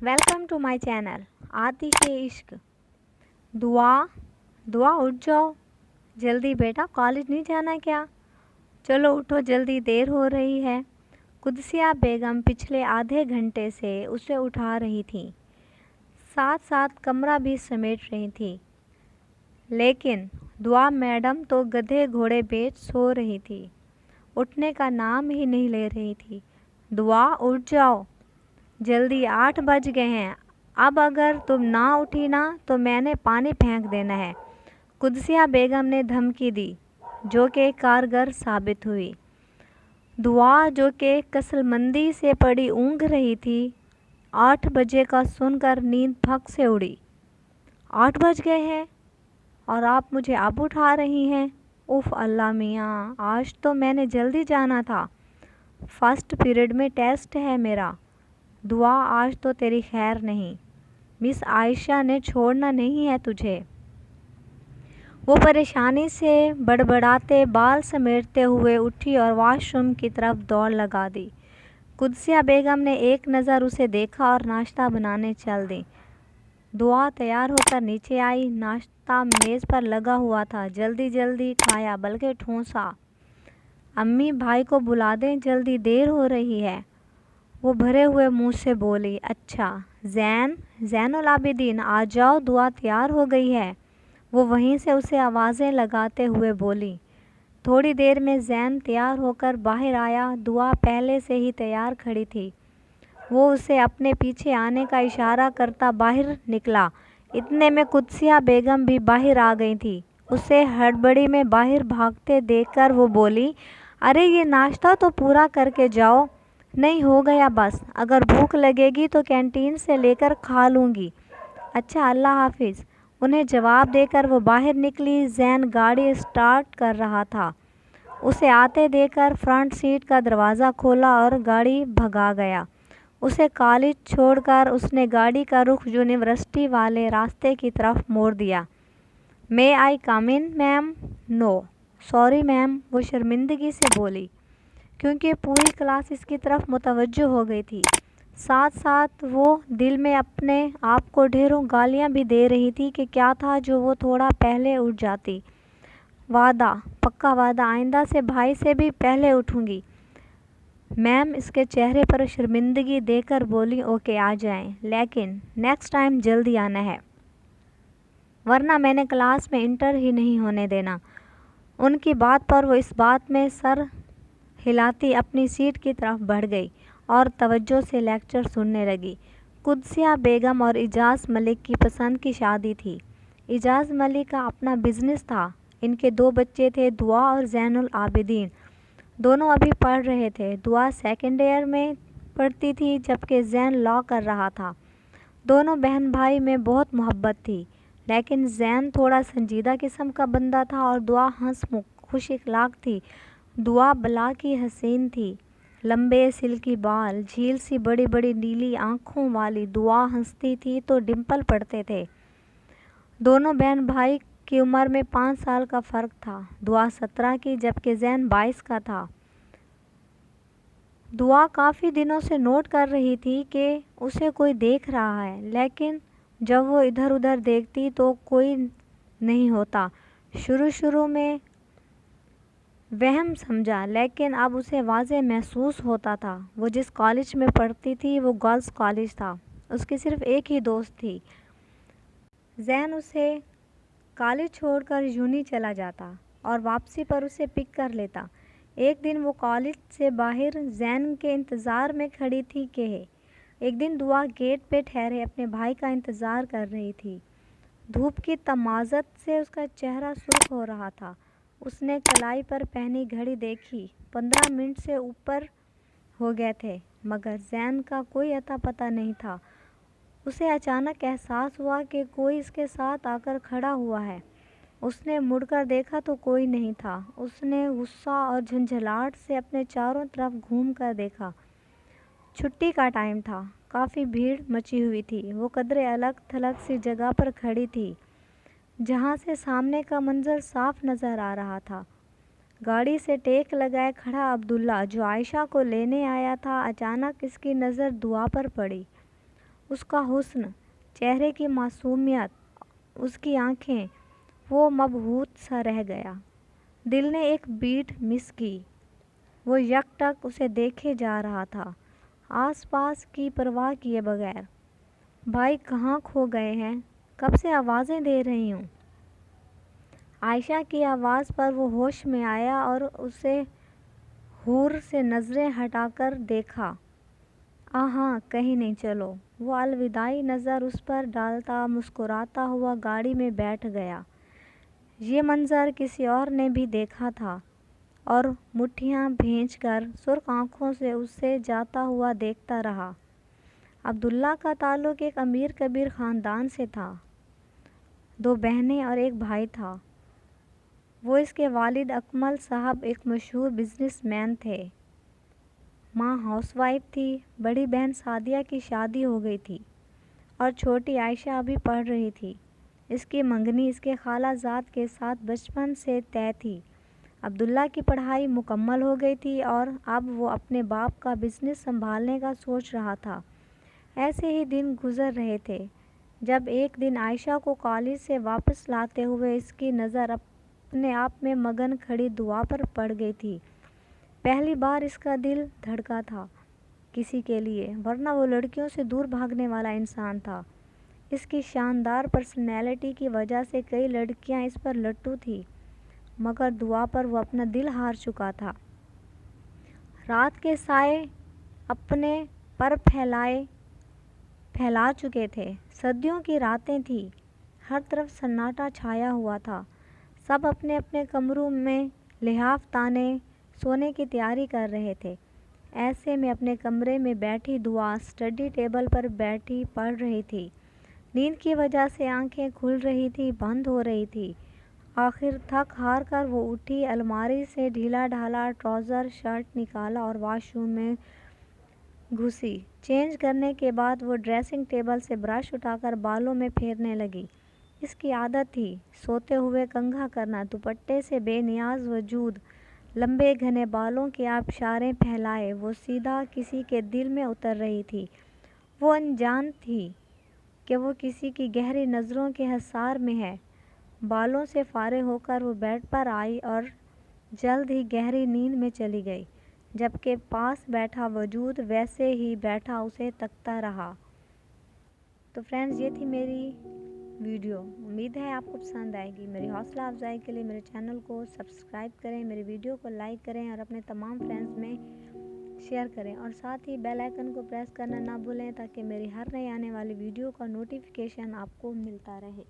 Welcome to my channel आतिश इश्क। दुआ दुआ उठ जाओ जल्दी बेटा, कॉलेज नहीं जाना क्या? चलो उठो जल्दी, देर हो रही है। कुदसिया बेगम पिछले आधे घंटे से उसे उठा रही थी, साथ साथ कमरा भी समेट रही थी, लेकिन दुआ मैडम तो गधे घोड़े बेच सो रही थी, उठने का नाम ही नहीं ले रही थी। दुआ उठ जाओ जल्दी, 8 बज गए हैं। अब अगर तुम ना उठी ना तो मैंने पानी फेंक देना है, कुदसिया बेगम ने धमकी दी, जो कि कारगर साबित हुई। दुआ, जो कि कसलमंदी से पड़ी ऊँघ रही थी, 8 बजे का सुनकर नींद फक से उड़ी। 8 बज गए हैं और आप मुझे अब उठा रही हैं? उफ़ अल्लाह मियाँ, आज तो मैंने जल्दी जाना था, फर्स्ट पीरियड में टेस्ट है मेरा। दुआ, आज तो तेरी खैर नहीं, मिस आयशा ने छोड़ना नहीं है तुझे। वो परेशानी से बड़बड़ाते बाल समेटते हुए उठी और वॉशरूम की तरफ दौड़ लगा दी। कुदसिया बेगम ने एक नज़र उसे देखा और नाश्ता बनाने चल दी। दुआ तैयार होकर नीचे आई। नाश्ता मेज़ पर लगा हुआ था, जल्दी जल्दी खाया बल्कि ठूंसा। अम्मी भाई को बुला दें, जल्दी देर हो रही है, वो भरे हुए मुंह से बोली। अच्छा ज़ैनुल आबिदीन आ जाओ, दुआ तैयार हो गई है, वो वहीं से उसे आवाज़ें लगाते हुए बोली। थोड़ी देर में ज़ैन तैयार होकर बाहर आया। दुआ पहले से ही तैयार खड़ी थी, वो उसे अपने पीछे आने का इशारा करता बाहर निकला। इतने में कुदसिया बेगम भी बाहर आ गई थी। उसे हड़बड़ी में बाहर भागते देखकर वो बोली, अरे ये नाश्ता तो पूरा करके जाओ। नहीं, हो गया बस, अगर भूख लगेगी तो कैंटीन से लेकर खा लूँगी। अच्छा, अल्लाह हाफिज़। उन्हें जवाब देकर वो बाहर निकली। ज़ैन गाड़ी स्टार्ट कर रहा था, उसे आते देखकर फ्रंट सीट का दरवाज़ा खोला और गाड़ी भगा गया। उसे कॉलेज छोड़कर उसने गाड़ी का रुख यूनिवर्सिटी वाले रास्ते की तरफ मोड़ दिया। May I come in ma'am? No sorry ma'am, वो शर्मिंदगी से बोली, क्योंकि पूरी क्लास इसकी तरफ मुतवज्जो हो गई थी। साथ साथ वो दिल में अपने आप को ढेरों गालियां भी दे रही थी कि क्या था जो वो थोड़ा पहले उठ जाती। वादा, पक्का वादा, आइंदा से भाई से भी पहले उठूंगी। मैम इसके चेहरे पर शर्मिंदगी देकर बोली, ओके आ जाएं, लेकिन नेक्स्ट टाइम जल्दी आना है, वरना मैंने क्लास में इंटर ही नहीं होने देना। उनकी बात पर वो इस बात में सर हिलाती अपनी सीट की तरफ बढ़ गई और तवज्जो से लेक्चर सुनने लगी। कुदसिया बेगम और इजाज़ मलिक की पसंद की शादी थी। इजाज़ मलिक का अपना बिजनेस था। इनके 2 बच्चे थे, दुआ और ज़ैनुल आबिदीन। दोनों अभी पढ़ रहे थे। दुआ सेकेंड ईयर में पढ़ती थी, जबकि ज़ैन लॉ कर रहा था। दोनों बहन भाई में बहुत मोहब्बत थी, लेकिन ज़ैन थोड़ा संजीदा किस्म का बंदा था और दुआ हंसमुख खुश इखलाक थी। दुआ बला की हसीन थी, लंबे सिल्की बाल, झील सी बड़ी बड़ी नीली आँखों वाली। दुआ हंसती थी तो डिम्पल पड़ते थे। दोनों बहन भाई की उम्र में 5 साल का फ़र्क था। दुआ 17 की जबकि ज़ैन 22 का था। दुआ काफ़ी दिनों से नोट कर रही थी कि उसे कोई देख रहा है, लेकिन जब वो इधर उधर देखती तो कोई नहीं होता। शुरू शुरू में वहम समझा, लेकिन अब उसे वाज़े महसूस होता था। वो जिस कॉलेज में पढ़ती थी वो गर्ल्स कॉलेज था। उसकी सिर्फ एक ही दोस्त थी। ज़ैन उसे कॉलेज छोड़कर यूनी चला जाता और वापसी पर उसे पिक कर लेता। एक दिन वो कॉलेज से बाहर ज़ैन के इंतज़ार में खड़ी थी कि एक दिन दुआ गेट पे ठहरे अपने भाई का इंतज़ार कर रही थी। धूप की तमाज़त से उसका चेहरा सुर्ख हो रहा था। उसने कलाई पर पहनी घड़ी देखी, 15 मिनट से ऊपर हो गए थे, मगर ज़ैन का कोई अता पता नहीं था। उसे अचानक एहसास हुआ कि कोई इसके साथ आकर खड़ा हुआ है। उसने मुड़कर देखा तो कोई नहीं था। उसने गुस्सा और झंझलाहट से अपने चारों तरफ घूम कर देखा। छुट्टी का टाइम था, काफ़ी भीड़ मची हुई थी। वो कदरे अलग थलग सी जगह पर खड़ी थी, जहाँ से सामने का मंजर साफ नज़र आ रहा था। गाड़ी से टेक लगाए खड़ा अब्दुल्ला, जो आयशा को लेने आया था, अचानक इसकी नज़र दुआ पर पड़ी। اس کا حسن، چہرے کی معصومیت، اس کی آنکھیں، وہ مبہوت سا رہ گیا۔ دل نے ایک بیٹ مس کی۔ وہ یک ٹک اسے دیکھے جا رہا تھا، آس پاس کی پرواہ کیے بغیر۔ بھائی کہاں کھو گئے ہیں؟ کب سے آوازیں دے رہی ہوں۔ عائشہ کی آواز پر وہ ہوش میں آیا اور اسے حور سے نظریں ہٹا کر دیکھا۔ ہاں کہیں نہیں، چلو۔ وہ الوداعی نظر اس پر ڈالتا مسکراتا ہوا گاڑی میں بیٹھ گیا۔ یہ منظر کسی اور نے بھی دیکھا تھا اور مٹھیاں بھینچ کر سرخ آنکھوں سے اسے جاتا ہوا دیکھتا رہا۔ عبداللہ کا تعلق ایک امیر کبیر خاندان سے تھا۔ 2 بہنیں اور ایک بھائی تھا۔ وہ اس کے والد اکمل صاحب ایک مشہور بزنس مین تھے۔ ماں ہاؤس وائف تھی۔ بڑی بہن سعدیہ کی شادی ہو گئی تھی اور چھوٹی عائشہ ابھی پڑھ رہی تھی۔ اس کی منگنی اس کے خالہ زاد کے ساتھ بچپن سے طے تھی۔ عبداللہ کی پڑھائی مکمل ہو گئی تھی اور اب وہ اپنے باپ کا بزنس سنبھالنے کا سوچ رہا تھا۔ ایسے ہی دن گزر رہے تھے جب ایک دن عائشہ کو کالج سے واپس لاتے ہوئے اس کی نظر اپنے آپ میں مگن کھڑی دعا پر پڑ گئی تھی۔ پہلی بار اس کا دل دھڑکا تھا کسی کے لیے، ورنہ وہ لڑکیوں سے دور بھاگنے والا انسان تھا۔ اس کی شاندار پرسنالٹی کی وجہ سے کئی لڑکیاں اس پر لٹو تھیں، مگر دعا پر وہ اپنا دل ہار چکا تھا۔ رات کے سائے اپنے پر پھیلا چکے تھے۔ سردیوں کی راتیں تھیں، ہر طرف سناٹا چھایا ہوا تھا۔ سب اپنے اپنے کمروں میں لحاف تانے سونے کی تیاری کر رہے تھے۔ ایسے میں اپنے کمرے میں بیٹھی دعا اسٹڈی ٹیبل پر بیٹھی پڑھ رہی تھی۔ نیند کی وجہ سے آنکھیں کھل رہی تھی، بند ہو رہی تھی۔ آخر تھک ہار کر وہ اٹھی، الماری سے ڈھیلا ڈھالا ٹراؤزر شرٹ نکالا اور واش روم میں گھسی۔ چینج کرنے کے بعد وہ ڈریسنگ ٹیبل سے برش اٹھا کر بالوں میں پھیرنے لگی۔ اس کی عادت تھی سوتے ہوئے کنگھا کرنا۔ دوپٹے سے بے نیاز وجود، لمبے گھنے بالوں کی آبشاریں پھیلائے وہ سیدھا کسی کے دل میں اتر رہی تھی۔ وہ انجان تھی کہ وہ کسی کی گہری نظروں کے حصار میں ہے۔ بالوں سے فارغ ہو کر وہ بیڈ پر آئی اور جلد ہی گہری نیند میں چلی گئی، جبکہ پاس بیٹھا وجود ویسے ہی بیٹھا اسے تکتا رہا۔ تو فرینڈز، یہ تھی میری ویڈیو۔ امید ہے آپ کو پسند آئے گی۔ میری حوصلہ افزائی کے لیے میرے چینل کو سبسکرائب کریں، میری ویڈیو کو لائک کریں اور اپنے تمام فرینڈز میں شیئر کریں، اور ساتھ ہی بیل آئیکن کو پریس کرنا نہ بھولیں تاکہ میری ہر نئی آنے والی ویڈیو کا نوٹیفیکیشن آپ کو ملتا رہے۔